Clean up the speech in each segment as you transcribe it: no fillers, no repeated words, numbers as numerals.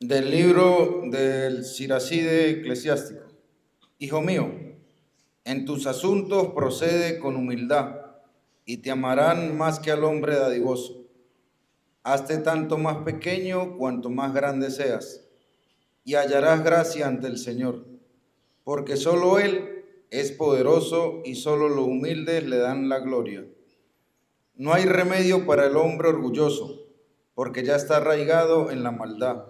Del libro del Siracide eclesiástico. Hijo mío, en tus asuntos procede con humildad, y te amarán más que al hombre dadivoso. Hazte tanto más pequeño cuanto más grande seas, y hallarás gracia ante el Señor, porque solo Él es poderoso y solo los humildes le dan la gloria. No hay remedio para el hombre orgulloso, porque ya está arraigado en la maldad.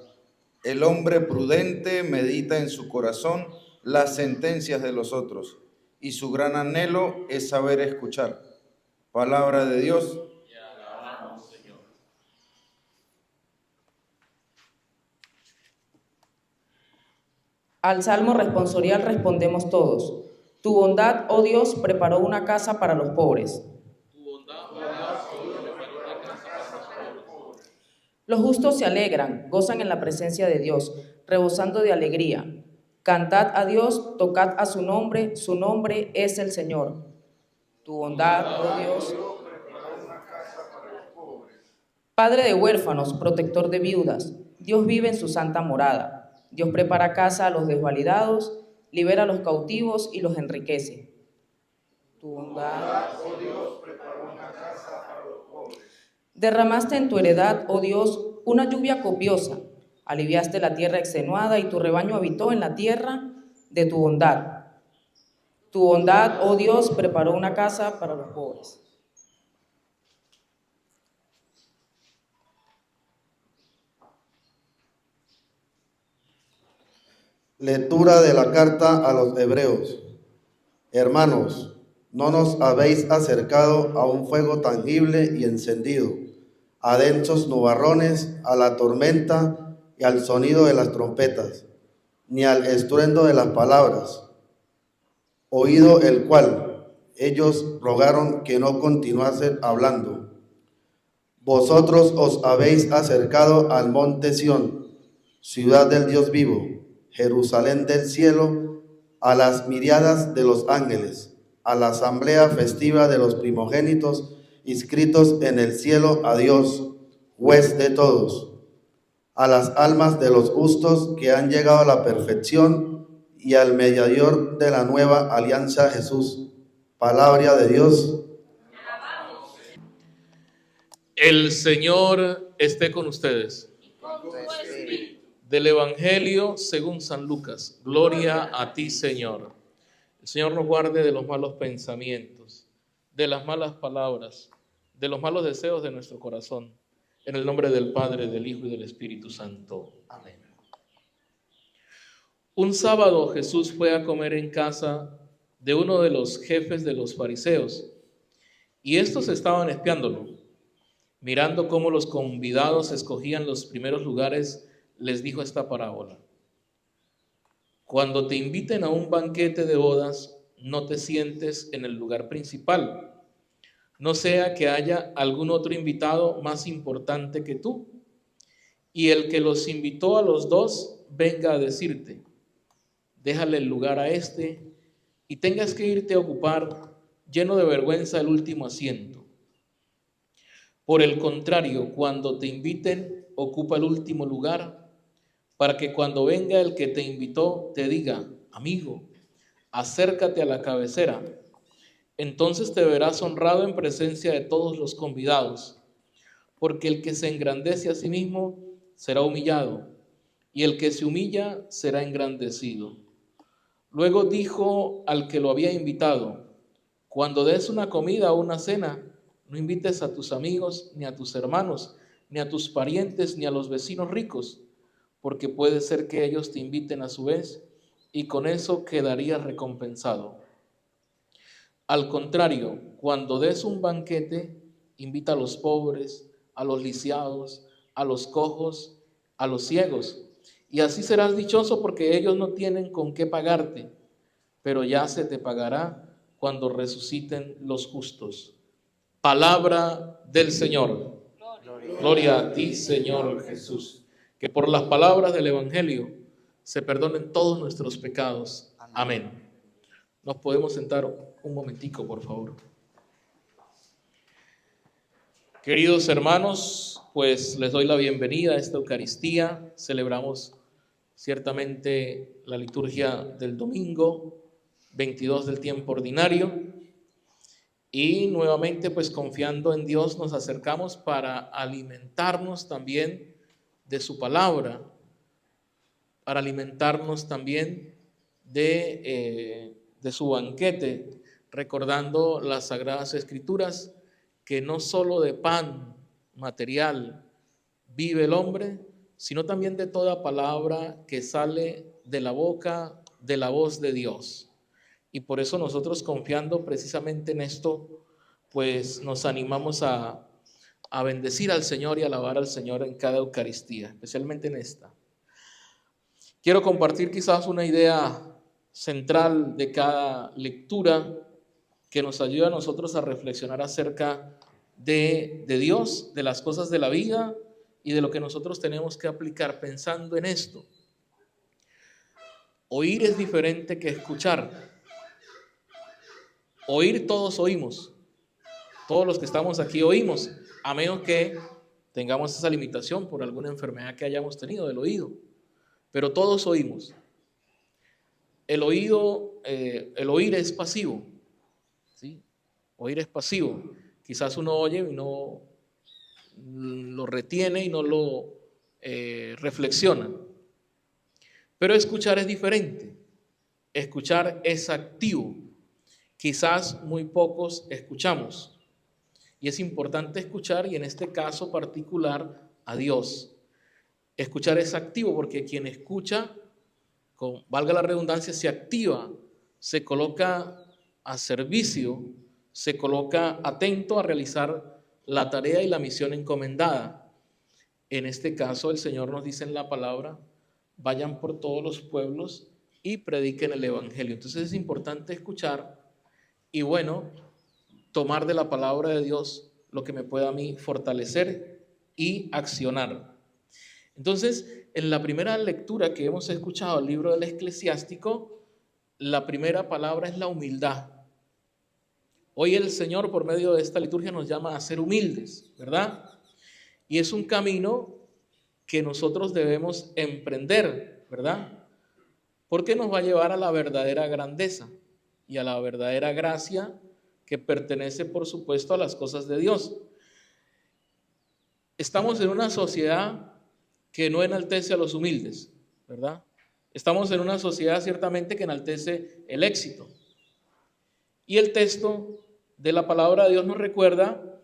El hombre prudente medita en su corazón las sentencias de los otros, y su gran anhelo es saber escuchar. Palabra de Dios. Te alabamos, Señor. Al salmo responsorial respondemos todos. Tu bondad, oh Dios, preparó una casa para los pobres. Tu bondad, oh Dios, preparó una casa para los pobres. Los justos se alegran, gozan en la presencia de Dios, rebosando de alegría. Cantad a Dios, tocad a su nombre es el Señor. Tu bondad, oh Dios, Padre de huérfanos, protector de viudas, Dios vive en su santa morada. Dios prepara casa a los desvalidados, libera a los cautivos y los enriquece. Tu bondad, oh Dios, preparó una casa para los pobres. Derramaste en tu heredad, oh Dios, una lluvia copiosa. Aliviaste la tierra extenuada y tu rebaño habitó en la tierra de tu bondad. Tu bondad, oh Dios, preparó una casa para los pobres. Lectura de la carta a los Hebreos. Hermanos, no nos habéis acercado a un fuego tangible y encendido, a densos nubarrones, a la tormenta y al sonido de las trompetas, ni al estruendo de las palabras, oído el cual ellos rogaron que no continuase hablando. Vosotros os habéis acercado al monte Sión, ciudad del Dios vivo, Jerusalén del cielo, a las miriadas de los ángeles, a la asamblea festiva de los primogénitos inscritos en el cielo, a Dios, juez de todos, a las almas de los justos que han llegado a la perfección y al mediador de la nueva alianza, Jesús. Palabra de Dios. El Señor esté con ustedes. Del Evangelio según San Lucas. Gloria a ti, Señor. El Señor nos guarde de los malos pensamientos, de las malas palabras, de los malos deseos de nuestro corazón. En el nombre del Padre, del Hijo y del Espíritu Santo. Amén. Un sábado Jesús fue a comer en casa de uno de los jefes de los fariseos, y estos estaban espiándolo. Mirando cómo los convidados escogían los primeros lugares, les dijo esta parábola. Cuando te inviten a un banquete de bodas, no te sientes en el lugar principal, no sea que haya algún otro invitado más importante que tú, y el que los invitó a los dos venga a decirte, déjale el lugar a este, y tengas que irte a ocupar, lleno de vergüenza, el último asiento. Por el contrario, cuando te inviten, ocupa el último lugar, para que cuando venga el que te invitó te diga, amigo, acércate a la cabecera. Entonces te verás honrado en presencia de todos los convidados, porque el que se engrandece a sí mismo será humillado, y el que se humilla será engrandecido. Luego dijo al que lo había invitado, cuando des una comida o una cena, no invites a tus amigos, ni a tus hermanos, ni a tus parientes, ni a los vecinos ricos, porque puede ser que ellos te inviten a su vez, y con eso quedarías recompensado. Al contrario, cuando des un banquete, invita a los pobres, a los lisiados, a los cojos, a los ciegos, y así serás dichoso porque ellos no tienen con qué pagarte, pero ya se te pagará cuando resuciten los justos. Palabra del Señor. Gloria a ti, Señor Jesús. Que por las palabras del Evangelio se perdonen todos nuestros pecados. Amén. Nos podemos sentar un momentico, por favor. Queridos hermanos, pues les doy la bienvenida a esta Eucaristía. Celebramos ciertamente la liturgia del domingo 22 del tiempo ordinario y nuevamente pues confiando en Dios nos acercamos para alimentarnos también de su palabra, para alimentarnos también de su banquete, recordando las Sagradas Escrituras, que no solo de pan material vive el hombre, sino también de toda palabra que sale de la boca, de la voz de Dios. Y por eso nosotros, confiando precisamente en esto, pues nos animamos a bendecir al Señor y alabar al Señor en cada Eucaristía, especialmente en esta. Quiero compartir quizás una idea central de cada lectura que nos ayuda a nosotros a reflexionar acerca de Dios, de las cosas de la vida y de lo que nosotros tenemos que aplicar pensando en esto. Oír es diferente que escuchar. Oír todos oímos. Todos los que estamos aquí oímos, a menos que tengamos esa limitación por alguna enfermedad que hayamos tenido del oído. Pero todos oímos. El oír es pasivo, ¿sí? Oír es pasivo. Quizás uno oye y no lo retiene y no lo reflexiona. Pero escuchar es diferente. Escuchar es activo. Quizás muy pocos escuchamos. Y es importante escuchar, y en este caso particular, a Dios. Escuchar es activo porque quien escucha, valga la redundancia, se activa, se coloca a servicio, se coloca atento a realizar la tarea y la misión encomendada. En este caso, el Señor nos dice en la palabra: vayan por todos los pueblos y prediquen el Evangelio. Entonces es importante escuchar y bueno, tomar de la palabra de Dios lo que me pueda a mí fortalecer y accionar. Entonces, en la primera lectura que hemos escuchado, el libro del Eclesiástico, la primera palabra es la humildad. Hoy el Señor, por medio de esta liturgia, nos llama a ser humildes, ¿verdad? Y es un camino que nosotros debemos emprender, ¿verdad? Porque nos va a llevar a la verdadera grandeza y a la verdadera gracia que pertenece, por supuesto, a las cosas de Dios. Estamos en una sociedad que no enaltece a los humildes, ¿verdad? Estamos en una sociedad ciertamente que enaltece el éxito. Y el texto de la palabra de Dios nos recuerda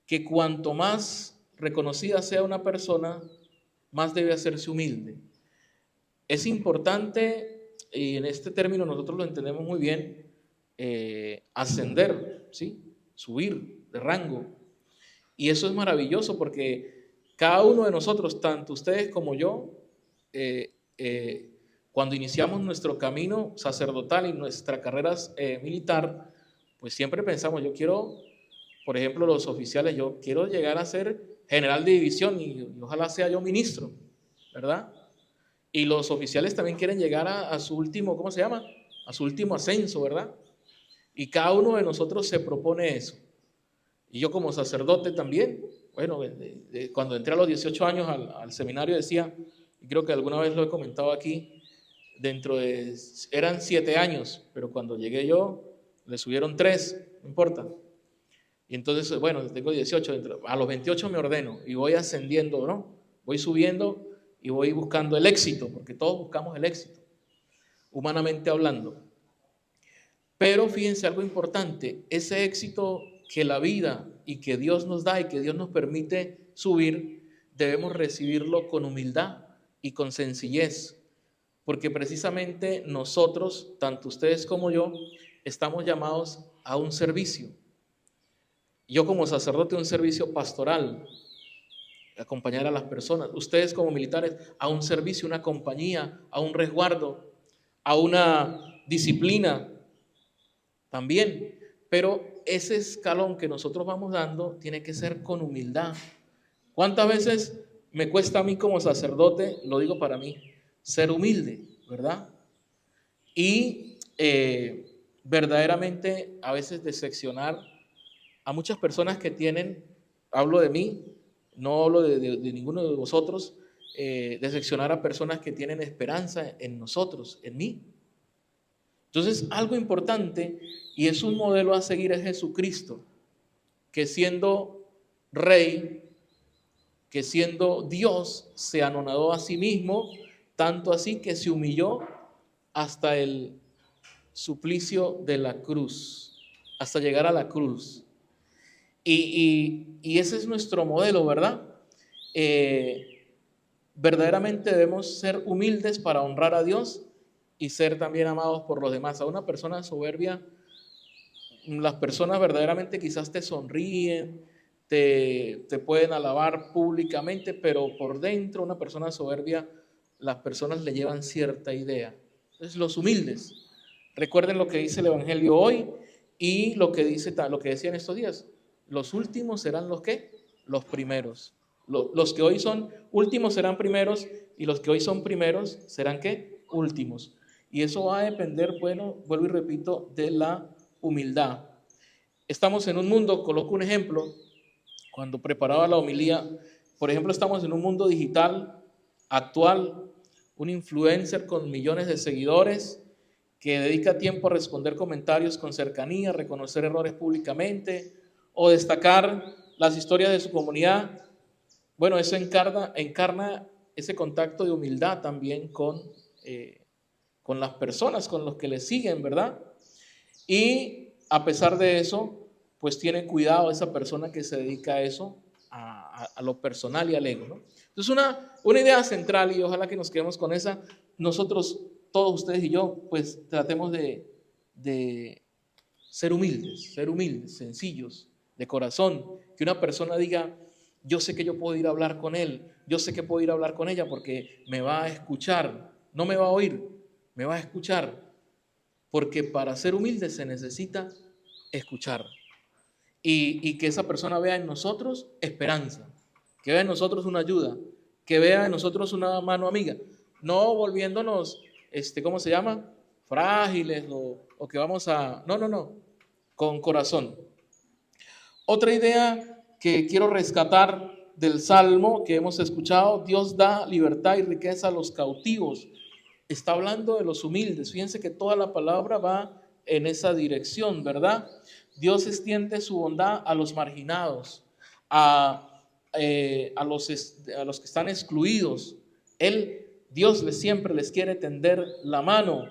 que cuanto más reconocida sea una persona, más debe hacerse humilde. Es importante, y en este término nosotros lo entendemos muy bien, ascender, ¿sí? Subir de rango. Y eso es maravilloso porque cada uno de nosotros, tanto ustedes como yo, cuando iniciamos nuestro camino sacerdotal y nuestra carrera militar, pues siempre pensamos, yo quiero, por ejemplo, los oficiales, yo quiero llegar a ser general de división y ojalá sea yo ministro, ¿verdad? Y los oficiales también quieren llegar a su último, ¿cómo se llama? A su último ascenso, ¿verdad? Y cada uno de nosotros se propone eso. Y yo como sacerdote también, bueno, cuando entré a los 18 años al seminario decía, y creo que alguna vez lo he comentado aquí, eran 7 años, pero cuando llegué yo, le subieron 3, no importa. Y entonces, bueno, tengo 18, a los 28 me ordeno y voy ascendiendo, ¿no? Voy subiendo y voy buscando el éxito, porque todos buscamos el éxito, humanamente hablando. Pero fíjense algo importante, ese éxito que la vida y que Dios nos da y que Dios nos permite subir, debemos recibirlo con humildad y con sencillez, porque precisamente nosotros, tanto ustedes como yo, estamos llamados a un servicio. Yo como sacerdote, un servicio pastoral, acompañar a las personas. Ustedes como militares, a un servicio, una compañía, a un resguardo, a una disciplina también. Pero ese escalón que nosotros vamos dando tiene que ser con humildad. ¿Cuántas veces me cuesta a mí como sacerdote, lo digo para mí, ser humilde, ¿verdad? Y verdaderamente a veces decepcionar a muchas personas que tienen, hablo de mí, no hablo de ninguno de vosotros, decepcionar a personas que tienen esperanza en nosotros, en mí. Entonces, algo importante y es un modelo a seguir es Jesucristo, que siendo Rey, que siendo Dios, se anonadó a sí mismo, tanto así que se humilló hasta el suplicio de la cruz, hasta llegar a la cruz. Y ese es nuestro modelo, ¿verdad? Verdaderamente debemos ser humildes para honrar a Dios y ser también amados por los demás. A una persona soberbia, las personas verdaderamente quizás te sonríen, te pueden alabar públicamente, pero por dentro una persona soberbia, las personas le llevan cierta idea. Entonces los humildes, recuerden lo que dice el Evangelio hoy y lo que decía en estos días. Los últimos serán los ¿qué? Los primeros. Los que hoy son últimos serán primeros y los que hoy son primeros serán ¿qué? Últimos. Y eso va a depender, bueno, vuelvo y repito, de la humildad. Estamos en un mundo, coloco un ejemplo, cuando preparaba la homilía, por ejemplo, estamos en un mundo digital actual, un influencer con millones de seguidores que dedica tiempo a responder comentarios con cercanía, reconocer errores públicamente o destacar las historias de su comunidad. Bueno, eso encarna ese contacto de humildad también con las personas, con los que le siguen, ¿verdad? Y a pesar de eso, pues tiene cuidado esa persona que se dedica a eso, a lo personal y al ego, ¿no? Entonces una idea central, y ojalá que nos quedemos con esa, nosotros, todos ustedes y yo, pues tratemos de ser humildes, sencillos, de corazón, que una persona diga, yo sé que yo puedo ir a hablar con él, yo sé que puedo ir a hablar con ella porque me va a escuchar, no me va a oír, me va a escuchar, porque para ser humilde se necesita escuchar y que esa persona vea en nosotros esperanza, que vea en nosotros una ayuda, que vea en nosotros una mano amiga, no volviéndonos, ¿cómo se llama? Frágiles o que vamos a... No, con corazón. Otra idea que quiero rescatar del Salmo que hemos escuchado, Dios da libertad y riqueza a los cautivos. Está hablando de los humildes. Fíjense que toda la palabra va en esa dirección, ¿verdad? Dios extiende su bondad a los marginados, a los que están excluidos. Dios siempre les quiere tender la mano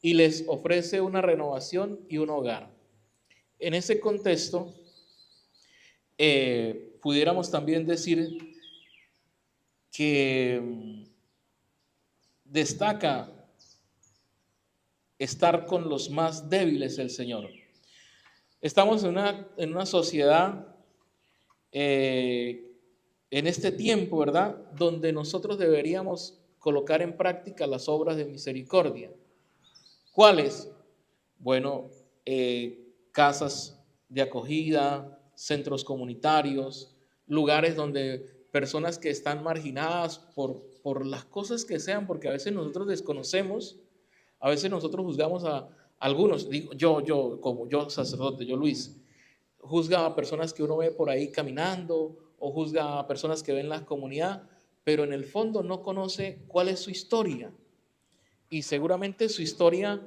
y les ofrece una renovación y un hogar. En ese contexto, pudiéramos también decir que destaca estar con los más débiles del Señor. Estamos en una sociedad, en este tiempo, ¿verdad?, donde nosotros deberíamos colocar en práctica las obras de misericordia. ¿Cuáles? Bueno, casas de acogida, centros comunitarios, lugares donde personas que están marginadas por las cosas que sean, porque a veces nosotros desconocemos, a veces nosotros juzgamos a algunos, digo, como yo sacerdote, yo Luis, juzga a personas que uno ve por ahí caminando o juzga a personas que ven la comunidad, pero en el fondo no conoce cuál es su historia y seguramente su historia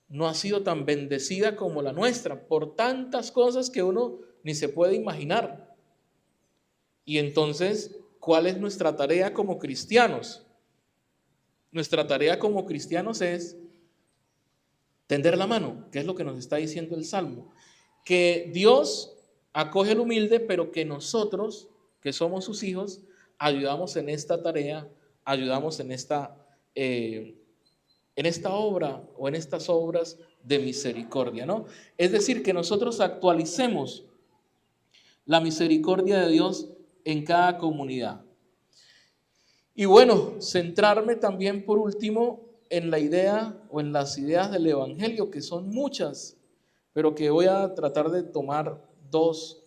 no ha sido tan bendecida como la nuestra por tantas cosas que uno ni se puede imaginar. Y entonces, ¿cuál es nuestra tarea como cristianos? Nuestra tarea como cristianos es tender la mano, que es lo que nos está diciendo el Salmo. Que Dios acoge al humilde, pero que nosotros, que somos sus hijos, ayudamos en esta tarea, ayudamos en esta obra o en estas obras de misericordia, ¿no? Es decir, que nosotros actualicemos la misericordia de Dios en cada comunidad. Y bueno, centrarme también por último en la idea o en las ideas del Evangelio, que son muchas, pero que voy a tratar de tomar 2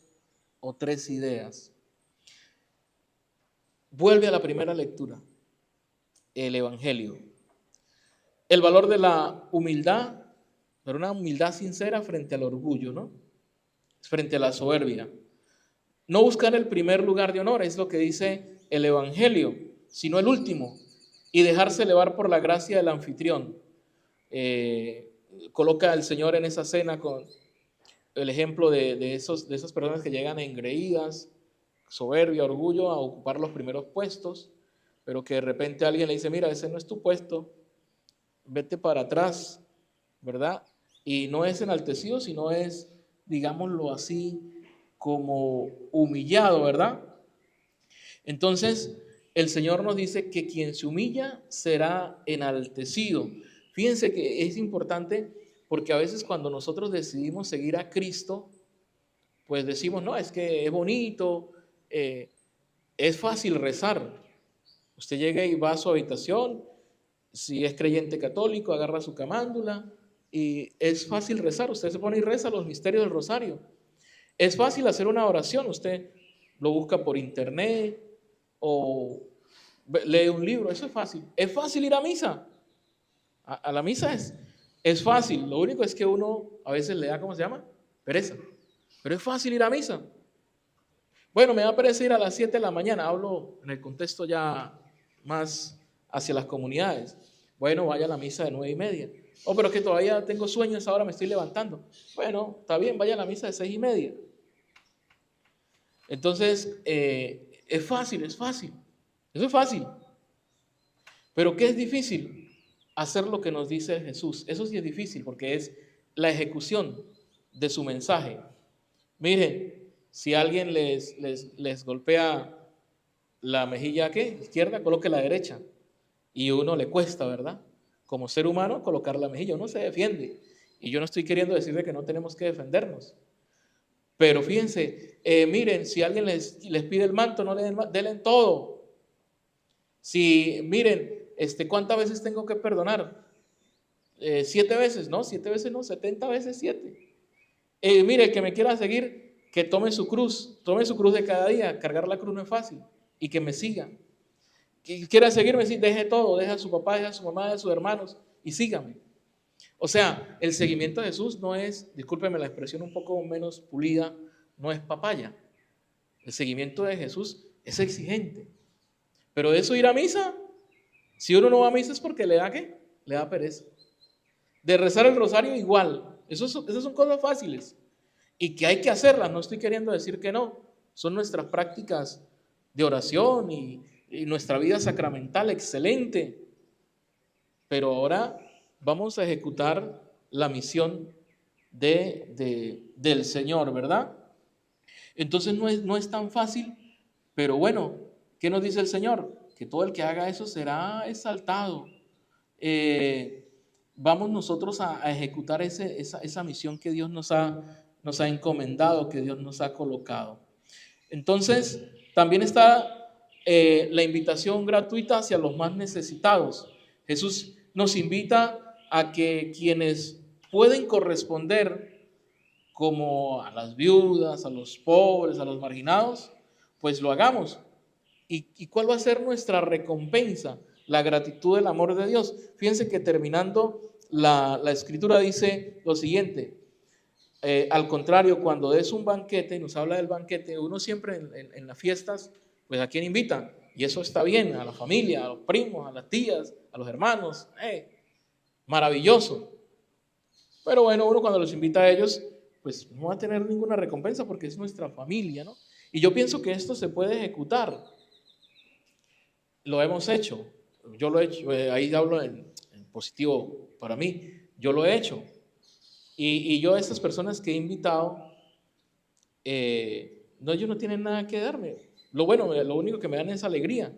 o 3 ideas. Vuelve a la primera lectura, el Evangelio. El valor de la humildad, pero una humildad sincera frente al orgullo, ¿no? Frente a la soberbia. No buscar el primer lugar de honor, es lo que dice el Evangelio, sino el último, y dejarse elevar por la gracia del anfitrión. Coloca el Señor en esa cena con el ejemplo de esas personas que llegan engreídas, soberbia, orgullo, a ocupar los primeros puestos, pero que de repente alguien le dice, mira, ese no es tu puesto, vete para atrás, ¿verdad? Y no es enaltecido, sino es, digámoslo así, como humillado, ¿verdad? Entonces, el Señor nos dice que quien se humilla será enaltecido. Fíjense que es importante porque a veces cuando nosotros decidimos seguir a Cristo, pues decimos, no, es que es bonito, es fácil rezar. Usted llega y va a su habitación, si es creyente católico, agarra su camándula y es fácil rezar. Usted se pone y reza los misterios del rosario. Es fácil hacer una oración, usted lo busca por internet o lee un libro, eso es fácil. Es fácil ir a misa. A la misa es fácil, lo único es que uno a veces le da, ¿cómo se llama? Pereza. Pero es fácil ir a misa. Bueno, me da pereza ir a las 7 de la mañana, hablo en el contexto ya más hacia las comunidades. Bueno, vaya a la misa de 9:30. Oh, pero es que todavía tengo sueños, ahora me estoy levantando. Bueno, está bien, vaya a la misa de 6:30. Entonces, es fácil, eso es fácil. Pero ¿qué es difícil? Hacer lo que nos dice Jesús. Eso sí es difícil porque es la ejecución de su mensaje. Miren, si alguien les golpea la mejilla izquierda, coloque la derecha. Y uno le cuesta, ¿verdad? Como ser humano, colocar la mejilla. Uno se defiende. Y yo no estoy queriendo decirle que no tenemos que defendernos. Pero fíjense, miren, si alguien les pide el manto, no le denle todo. Si, miren, ¿cuántas veces tengo que perdonar? 7 veces, ¿no? 7 veces no, 70 veces 7. Mire, el que me quiera seguir, que tome su cruz de cada día. Cargar la cruz no es fácil. Y que me siga. Que quiera seguirme, sí, deje todo, deje a su papá, deje a su mamá, deje a sus hermanos y sígame. O sea, el seguimiento de Jesús no es, discúlpeme la expresión un poco menos pulida, no es papaya. El seguimiento de Jesús es exigente. Pero de eso ir a misa, si uno no va a misa es porque le da ¿qué? Le da pereza. De rezar el rosario igual. Esas son cosas fáciles y que hay que hacerlas. No estoy queriendo decir que no. Son nuestras prácticas de oración y nuestra vida sacramental excelente. Pero ahora vamos a ejecutar la misión del Señor, ¿verdad? Entonces no es tan fácil, pero bueno, ¿qué nos dice el Señor? Que todo el que haga eso será exaltado. Vamos nosotros a ejecutar esa misión que Dios nos ha encomendado, que Dios nos ha colocado. Entonces, también está la invitación gratuita hacia los más necesitados. Jesús nos invita a que quienes pueden corresponder, como a las viudas, a los pobres, a los marginados, pues lo hagamos. ¿Y cuál va a ser nuestra recompensa? La gratitud del amor de Dios. Fíjense que terminando la escritura dice lo siguiente. Al contrario, cuando des un banquete, nos habla del banquete, uno siempre en las fiestas, pues ¿a quién invita? Y eso está bien, a la familia, a los primos, a las tías, a los hermanos. Maravilloso. Pero bueno, uno cuando los invita a ellos, pues no va a tener ninguna recompensa porque es nuestra familia, ¿no? Y yo pienso que esto se puede ejecutar. Lo hemos hecho. Yo lo he hecho. Ahí hablo en positivo para mí. Yo lo he hecho. Y yo a estas personas que he invitado, ellos no tienen nada que darme. Lo único que me dan es alegría.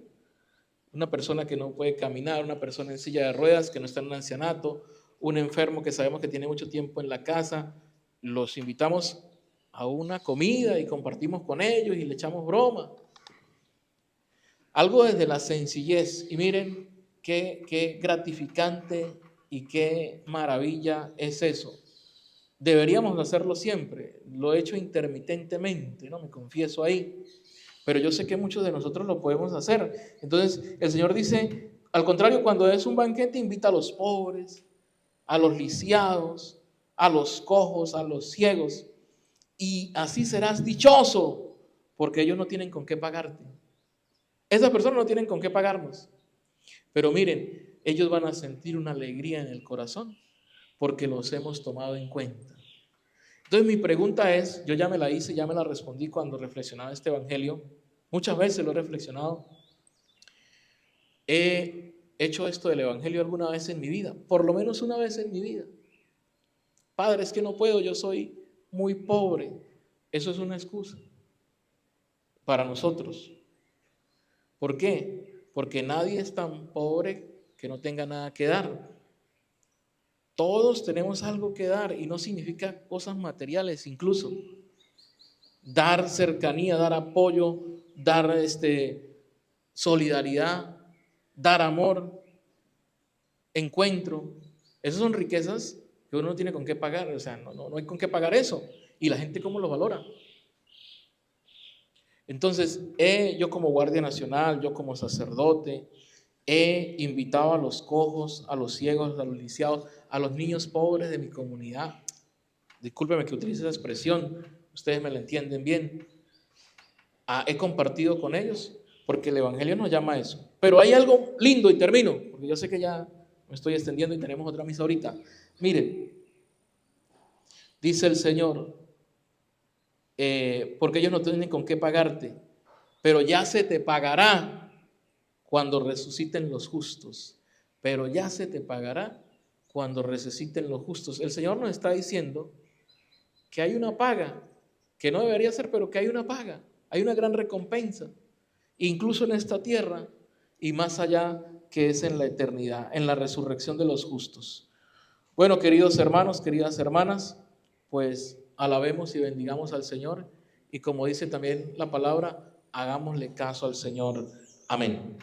Una persona que no puede caminar, una persona en silla de ruedas que no está en un ancianato, un enfermo que sabemos que tiene mucho tiempo en la casa, los invitamos a una comida y compartimos con ellos y le echamos broma. Algo desde la sencillez. Y miren qué gratificante y qué maravilla es eso. Deberíamos hacerlo siempre. Lo he hecho intermitentemente, ¿no? Me confieso ahí. Pero yo sé que muchos de nosotros lo podemos hacer. Entonces el Señor dice, al contrario, cuando es un banquete, invita a los pobres, a los lisiados, a los cojos, a los ciegos. Y así serás dichoso, porque ellos no tienen con qué pagarte. Esas personas no tienen con qué pagarnos. Pero miren, ellos van a sentir una alegría en el corazón porque los hemos tomado en cuenta. Entonces mi pregunta es, yo ya me la hice, ya me la respondí cuando reflexionaba este evangelio. Muchas veces lo he reflexionado. ¿He hecho esto del evangelio alguna vez en mi vida? Por lo menos una vez en mi vida. Padre, es que no puedo, yo soy muy pobre. Eso es una excusa para nosotros. ¿Por qué? Porque nadie es tan pobre que no tenga nada que dar. Todos tenemos algo que dar y no significa cosas materiales, incluso dar cercanía, dar apoyo, dar solidaridad, dar amor, encuentro. Esas son riquezas que uno no tiene con qué pagar, o sea, no hay con qué pagar eso. ¿Y la gente cómo lo valora? Entonces, yo como guardia nacional, yo como sacerdote, he invitado a los cojos, a los ciegos, a los lisiados, a los niños pobres de mi comunidad. Discúlpeme que utilice esa expresión, ustedes me la entienden bien. He compartido con ellos, porque el evangelio nos llama a eso. Pero hay algo lindo, y termino, porque yo sé que ya me estoy extendiendo y tenemos otra misa ahorita. Miren, dice el Señor, porque ellos no tienen con qué pagarte, pero ya se te pagará cuando resuciten los justos. Pero ya se te pagará cuando resuciten los justos. El Señor nos está diciendo que hay una paga, que no debería ser, pero que hay una paga, hay una gran recompensa, incluso en esta tierra y más allá, que es en la eternidad, en la resurrección de los justos. Bueno, queridos hermanos, queridas hermanas, pues alabemos y bendigamos al Señor, y como dice también la palabra, hagámosle caso al Señor. Amén.